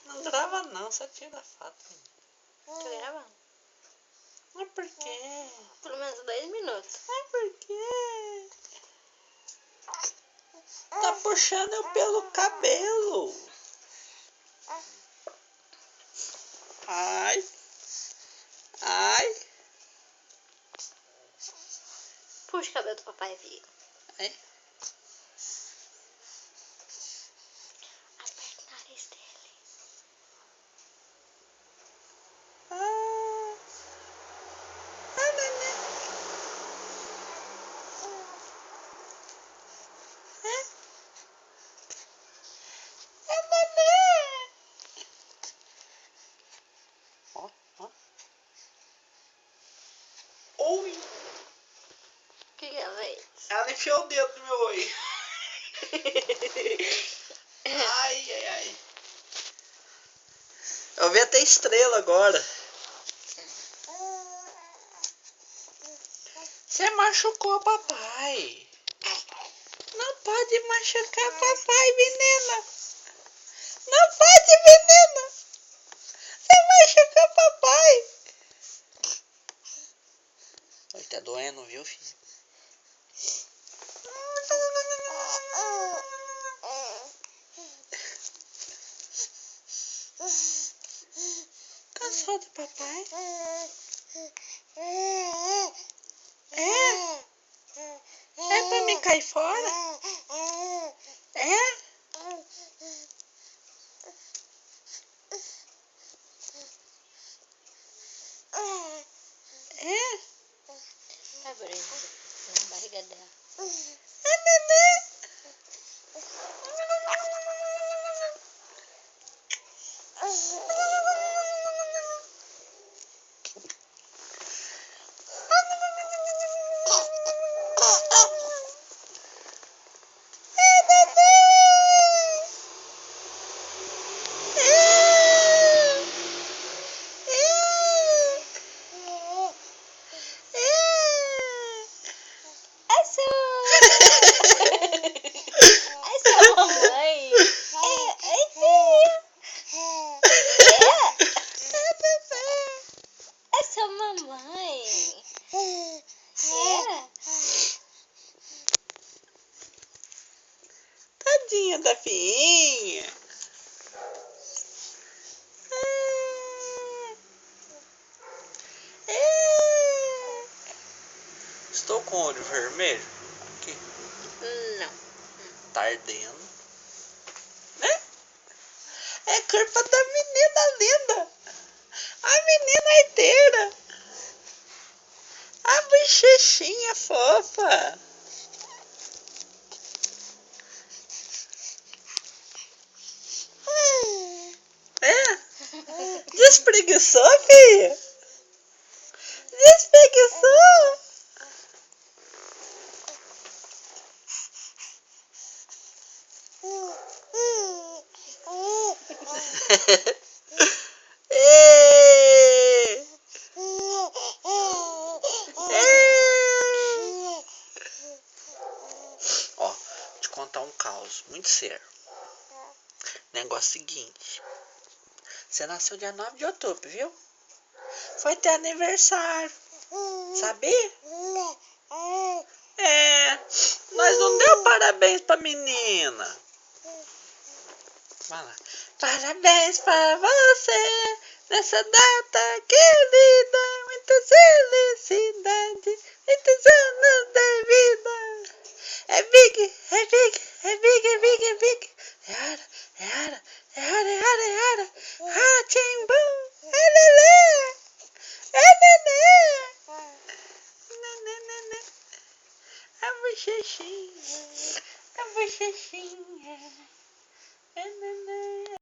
Não grava não, só tira foto. Tô gravando. Mas por quê? Pelo menos 10 minutos. Mas por quê? Tá puxando eu pelo cabelo. Ai. Ai. Puxa o cabelo do papai, filho. Ai. Aperta o nariz dele. Ah. Ah, neném. É neném. Ó, ó. Oi. O que ela fez? Ela enfiou o dedo no meu olho. Ai, ai, ai. Eu vi até estrela agora. Você machucou papai. Não pode machucar papai, menina. Não pode, menina. Você machucou papai. Oi, tá doendo, viu, filho? Cansou do papai? É? É pra me cair fora? É? É? Vai, Bruno. Na barriga dela. É, neném. É sua! É sua mamãe! É filha! É sua mamãe! É? Tadinha da filhinha. Estou com o olho vermelho. Aqui. Não. Tá ardendo. Né? É culpa da menina linda. A menina arteira. A bochechinha fofa. É? Despreguiçou, filha? Despreguiçou? Ê! Ó, vou te contar um caos muito sério. Negócio seguinte. Você nasceu dia 9 de outubro, viu? Foi ter aniversário. Sabia? É. Nós não deu parabéns pra menina. Vai lá. Parabéns pra você nessa data querida. Muitas felicidades, muitos anos de vida. É big, é big, é big, é big, é big. É hora, é hora, é hora, é hora, é hora. Ratimbum, é lelê, é nenê. Nenê, nenê. A bochechinha, a bochechinha. É nenê.